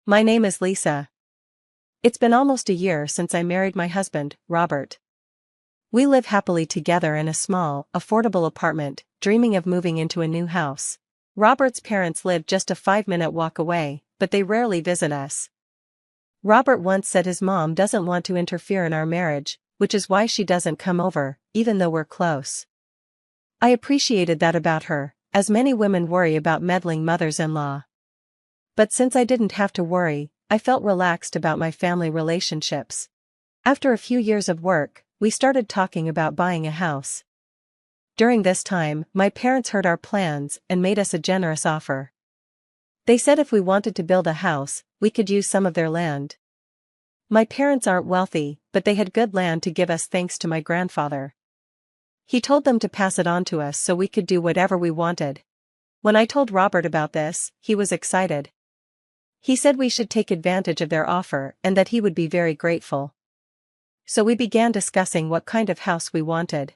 My name is Lisa. It's been almost a year since I married my husband, Robert. We live happily together in a small, affordable apartment, dreaming of moving into a new house. Robert's parents live just a 5-minute walk away, but they rarely visit us. Robert once said his mom doesn't want to interfere in our marriage, which is why she doesn't come over, even though we're close. I appreciated that about her, as many women worry about meddling mothers-in-law. But since I didn't have to worry, I felt relaxed about my family relationships. After a few years of work, we started talking about buying a house. During this time, my parents heard our plans and made us a generous offer. They said if we wanted to build a house, we could use some of their land. My parents aren't wealthy, but they had good land to give us thanks to my grandfather. He told them to pass it on to us so we could do whatever we wanted. When I told Robert about this, he was excited. He said we should take advantage of their offer and that he would be very grateful. So we began discussing what kind of house we wanted.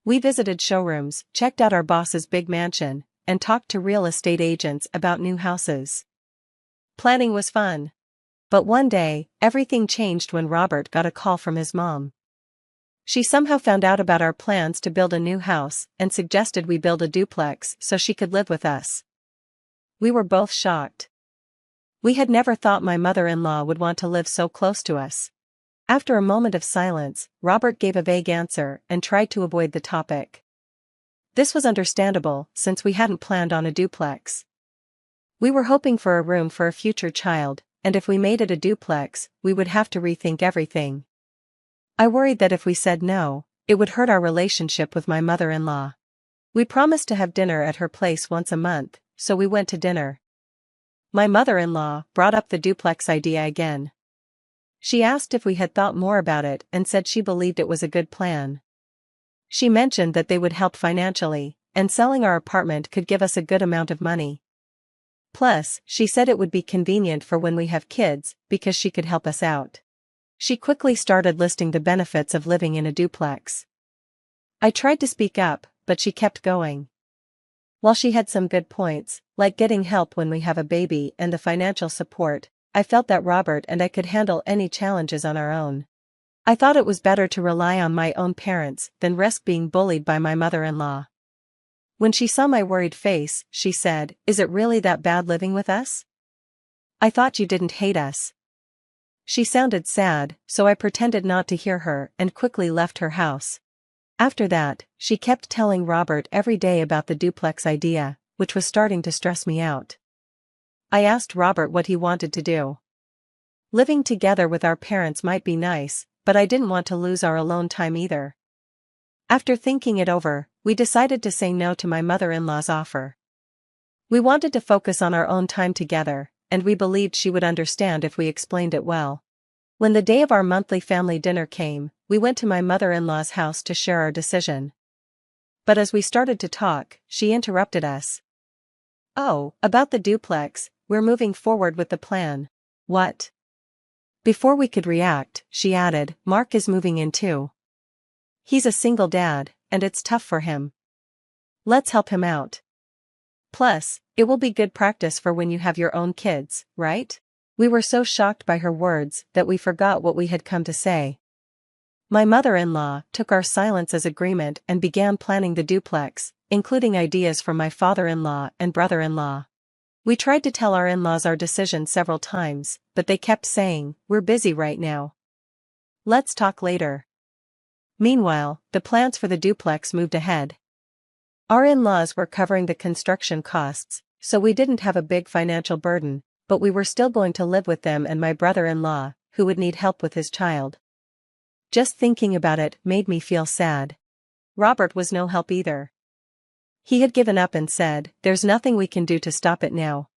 We visited showrooms, checked out our boss's big mansion, and talked to real estate agents about new houses. Planning was fun. But one day, everything changed when Robert got a call from his mom. She somehow found out about our plans to build a new house and suggested we build a duplex so she could live with us. We were both shocked. We had never thought my mother-in-law would want to live so close to us. After a moment of silence, Robert gave a vague answer and tried to avoid the topic. This was understandable, since we hadn't planned on a duplex. We were hoping for a room for a future child, and if we made it a duplex, we would have to rethink everything. I worried that if we said no, it would hurt our relationship with my mother-in-law. We promised to have dinner at her place once a month, so we went to dinner. My mother-in-law brought up the duplex idea again. She asked if we had thought more about it and said she believed it was a good plan. She mentioned that they would help financially, and selling our apartment could give us a good amount of money. Plus, she said it would be convenient for when we have kids, because she could help us out. She quickly started listing the benefits of living in a duplex. I tried to speak up, but she kept going. While she had some good points, like getting help when we have a baby and the financial support, I felt that Robert and I could handle any challenges on our own. I thought it was better to rely on my own parents than risk being bullied by my mother-in-law. When she saw my worried face, she said, "Is it really that bad living with us? I thought you didn't hate us." She sounded sad, so I pretended not to hear her and quickly left her house. After that, she kept telling Robert every day about the duplex idea, which was starting to stress me out. I asked Robert what he wanted to do. Living together with our parents might be nice, but I didn't want to lose our alone time either. After thinking it over, we decided to say no to my mother-in-law's offer. We wanted to focus on our own time together, and we believed she would understand if we explained it well. When the day of our monthly family dinner came, we went to my mother-in-law's house to share our decision. But as we started to talk, she interrupted us. "Oh, about the duplex, we're moving forward with the plan." "What?" Before we could react, she added, "Mark is moving in too. He's a single dad, and it's tough for him. Let's help him out. Plus, it will be good practice for when you have your own kids, right?" We were so shocked by her words that we forgot what we had come to say. My mother-in-law took our silence as agreement and began planning the duplex, including ideas from my father-in-law and brother-in-law. We tried to tell our in-laws our decision several times, but they kept saying, "We're busy right now. Let's talk later." Meanwhile, the plans for the duplex moved ahead. Our in-laws were covering the construction costs, so we didn't have a big financial burden, but we were still going to live with them and my brother-in-law, who would need help with his child. Just thinking about it made me feel sad. Robert was no help either. He had given up and said, "There's nothing we can do to stop it now.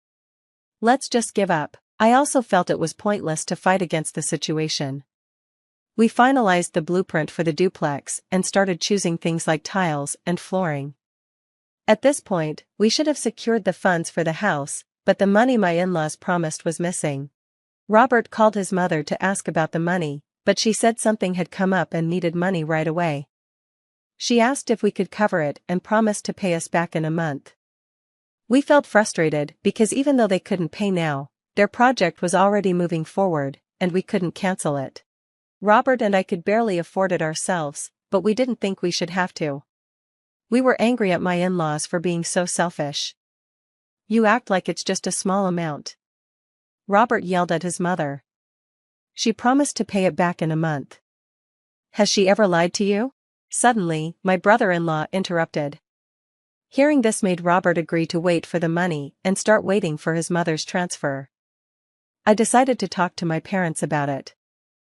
Let's just give up." I also felt it was pointless to fight against the situation. We finalized the blueprint for the duplex and started choosing things like tiles and flooring. At this point, we should have secured the funds for the house, but the money my in-laws promised was missing. Robert called his mother to ask about the money, but she said something had come up and needed money right away. She asked if we could cover it and promised to pay us back in a month. We felt frustrated because even though they couldn't pay now, Their project was already moving forward, and we couldn't cancel it. Robert and I could barely afford it ourselves, but we didn't think we should have to. We were angry at my in-laws for being so selfish. "You act like it's just a small amount," Robert yelled at his mother. "She promised to pay it back in a month." "Has she ever lied to you?" Suddenly, my brother-in-law interrupted. Hearing this made Robert agree to wait for the money and start waiting for his mother's transfer. I decided to talk to my parents about it.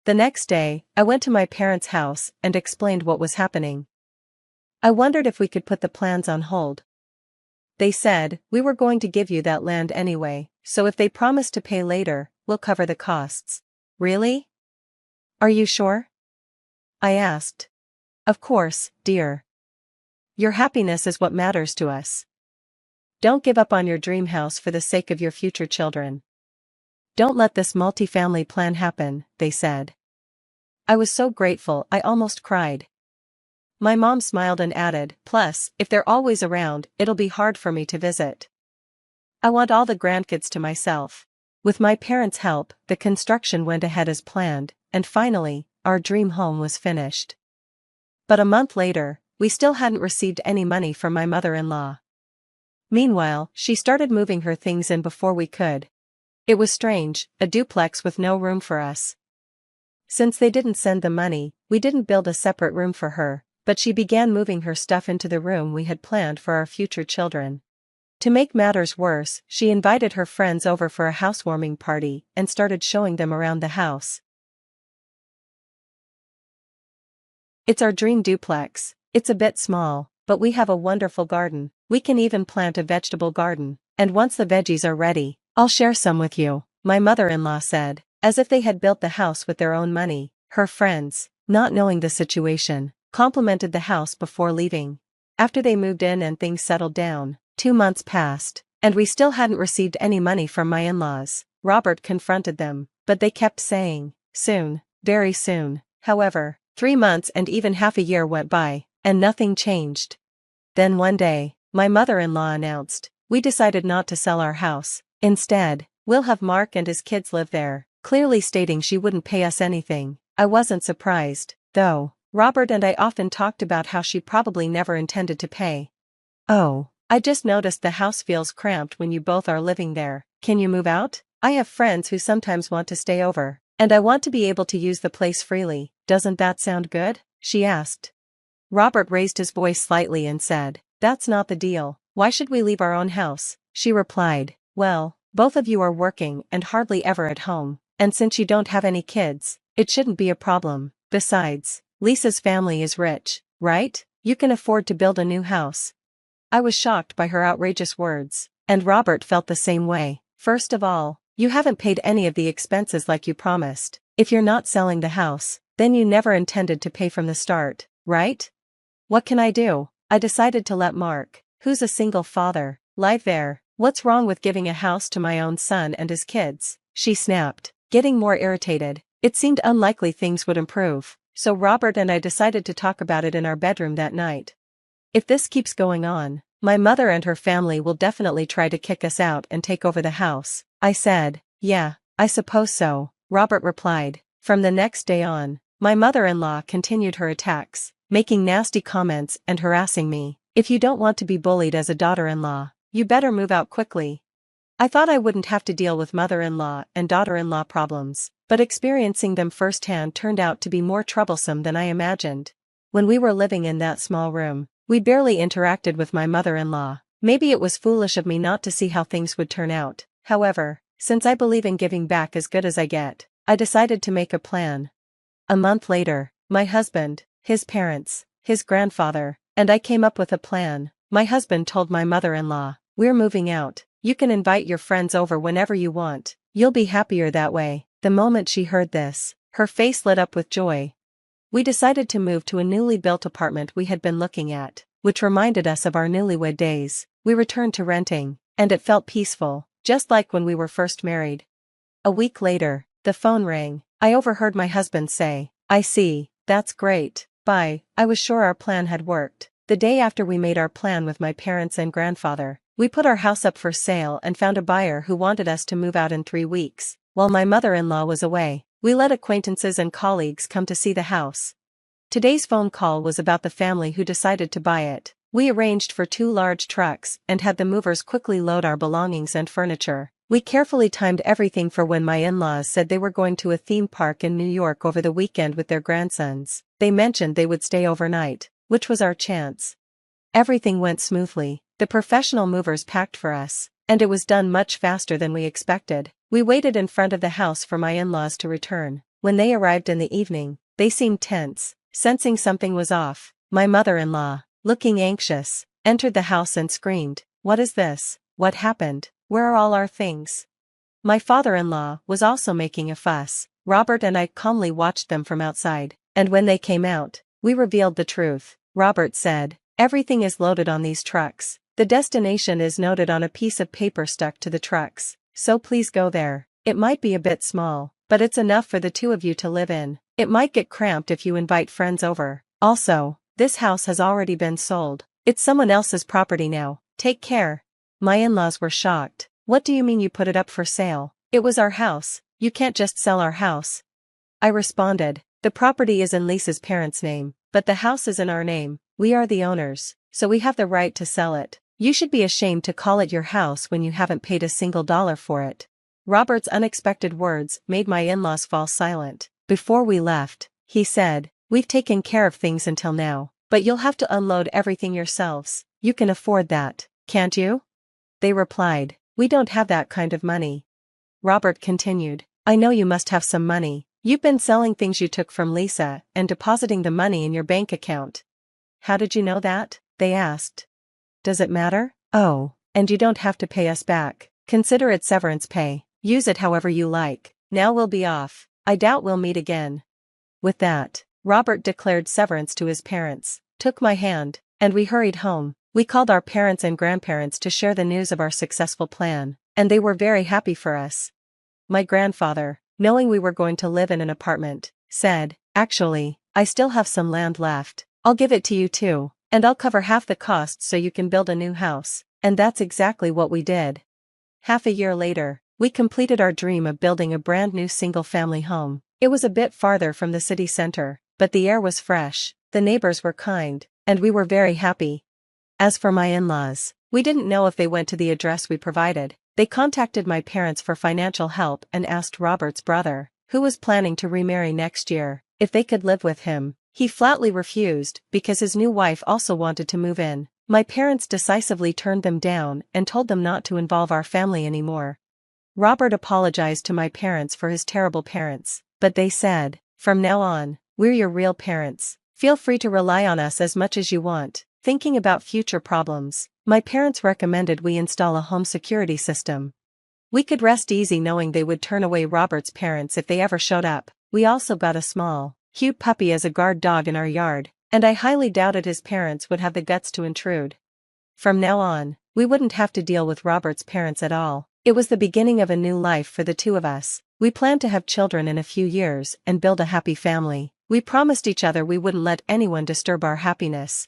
The next day, I went to my parents' house and explained what was happening. I wondered if we could put the plans on hold. They said, "We were going to give you that land anyway, so if they promise to pay later, we'll cover the costs." "Really? Are you sure?" I asked. "Of course, dear. Your happiness is what matters to us. Don't give up on your dream house for the sake of your future children. Don't let this multi-family plan happen," they said. I was so grateful I almost cried. My mom smiled and added, "Plus, if they're always around, it'll be hard for me to visit. I want all the grandkids to myself." With my parents' help, the construction went ahead as planned, and finally, our dream home was finished. But a month later, we still hadn't received any money from my mother-in-law. Meanwhile, she started moving her things in before we could. It was strange, a duplex with no room for us. Since they didn't send the money, we didn't build a separate room for her, but she began moving her stuff into the room we had planned for our future children. To make matters worse, she invited her friends over for a housewarming party and started showing them around the house. "It's our dream duplex. It's a bit small, but we have a wonderful garden. We can even plant a vegetable garden, and once the veggies are ready, I'll share some with you," my mother-in-law said, as if they had built the house with their own money. Her friends, not knowing the situation, complimented the house before leaving. After they moved in and things settled down, 2 months passed, and we still hadn't received any money from my in-laws. Robert confronted them, but they kept saying, "Soon, very soon." However, 3 months and even half a year went by, and nothing changed. Then one day, my mother-in-law announced, "We decided not to sell our house. Instead, we'll have Mark and his kids live there," clearly stating she wouldn't pay us anything. I wasn't surprised, though. Robert and I often talked about how she probably never intended to pay. "Oh, I just noticed the house feels cramped when you both are living there. Can you move out? I have friends who sometimes want to stay over, and I want to be able to use the place freely. Doesn't that sound good?" she asked. Robert raised his voice slightly and said, "That's not the deal. Why should we leave our own house?" She replied, "Well, both of you are working and hardly ever at home, and since you don't have any kids, it shouldn't be a problem. Besides, Lisa's family is rich, right? You can afford to build a new house." I was shocked by her outrageous words, and Robert felt the same way. "First of all, you haven't paid any of the expenses like you promised. If you're not selling the house, then you never intended to pay from the start, right? What can I do? I decided to let Mark, who's a single father, live there. What's wrong with giving a house to my own son and his kids?" she snapped, getting more irritated. It seemed unlikely things would improve, so Robert and I decided to talk about it in our bedroom that night. "If this keeps going on, my mother and her family will definitely try to kick us out and take over the house," I said. "Yeah, I suppose so," Robert replied. From the next day on, my mother-in-law continued her attacks, making nasty comments and harassing me. "If you don't want to be bullied as a daughter-in-law, you better move out quickly." I thought I wouldn't have to deal with mother-in-law and daughter-in-law problems, but experiencing them firsthand turned out to be more troublesome than I imagined. When we were living in that small room, we barely interacted with my mother-in-law. Maybe it was foolish of me not to see how things would turn out. However, since I believe in giving back as good as I get, I decided to make a plan. A month later, my husband, his parents, his grandfather, and I came up with a plan. My husband told my mother-in-law, "We're moving out. You can invite your friends over whenever you want. You'll be happier that way." The moment she heard this, her face lit up with joy. We decided to move to a newly built apartment we had been looking at, which reminded us of our newlywed days. We returned to renting, and it felt peaceful, just like when we were first married. A week later, the phone rang. I overheard my husband say, "I see, that's great. Bye." I was sure our plan had worked. The day after we made our plan with my parents and grandfather, We put our house up for sale and found a buyer who wanted us to move out in 3 weeks. While my mother-in-law was away, we let acquaintances and colleagues come to see the house. Today's phone call was about the family who decided to buy it. We arranged for 2 large trucks and had the movers quickly load our belongings and furniture. We carefully timed everything for when my in-laws said they were going to a theme park in New York over the weekend with their grandsons. They mentioned they would stay overnight, which was our chance. Everything went smoothly. The professional movers packed for us, and it was done much faster than we expected. We waited in front of the house for my in-laws to return. When they arrived in the evening, they seemed tense, sensing something was off. My mother-in-law, looking anxious, entered the house and screamed, "What is this? What happened? Where are all our things?" My father-in-law was also making a fuss. Robert and I calmly watched them from outside, and when they came out, we revealed the truth. Robert said, "Everything is loaded on these trucks. The destination is noted on a piece of paper stuck to the trucks, so please go there. It might be a bit small, but it's enough for the 2 of you to live in. It might get cramped if you invite friends over. Also, this house has already been sold. It's someone else's property now. Take care." My in-laws were shocked. "What do you mean you put it up for sale? It was our house. You can't just sell our house." I responded, "The property is in Lisa's parents' name, but the house is in our name. We are the owners, so we have the right to sell it. You should be ashamed to call it your house when you haven't paid a single dollar for it." Robert's unexpected words made my in-laws fall silent. Before we left, he said, "We've taken care of things until now, but you'll have to unload everything yourselves. You can afford that, can't you?" They replied, "We don't have that kind of money." Robert continued, "I know you must have some money. You've been selling things you took from Lisa and depositing the money in your bank account." "How did you know that?" they asked. "Does it matter?" "Oh, and you don't have to pay us back. Consider it severance pay. Use it however you like. Now we'll be off. I doubt we'll meet again." With that, Robert declared severance to his parents, took my hand, and we hurried home. We called our parents and grandparents to share the news of our successful plan, and they were very happy for us. My grandfather, knowing we were going to live in an apartment, said, "Actually, I still have some land left. I'll give it to you too, and I'll cover half the costs so you can build a new house." And that's exactly what we did. Half a year later, we completed our dream of building a brand new single-family home. It was a bit farther from the city center, but the air was fresh, the neighbors were kind, and we were very happy. As for my in-laws, we didn't know if they went to the address we provided. They contacted my parents for financial help and asked Robert's brother, who was planning to remarry next year, if they could live with him. He flatly refused, because his new wife also wanted to move in. My parents decisively turned them down and told them not to involve our family anymore. Robert apologized to my parents for his terrible parents, but they said, "From now on, we're your real parents. Feel free to rely on us as much as you want." Thinking about future problems, my parents recommended we install a home security system. We could rest easy knowing they would turn away Robert's parents if they ever showed up. We also got a small, cute puppy as a guard dog in our yard, and I highly doubted his parents would have the guts to intrude. From now on, we wouldn't have to deal with Robert's parents at all. It was the beginning of a new life for the 2 of us. We planned to have children in a few years and build a happy family. We promised each other we wouldn't let anyone disturb our happiness.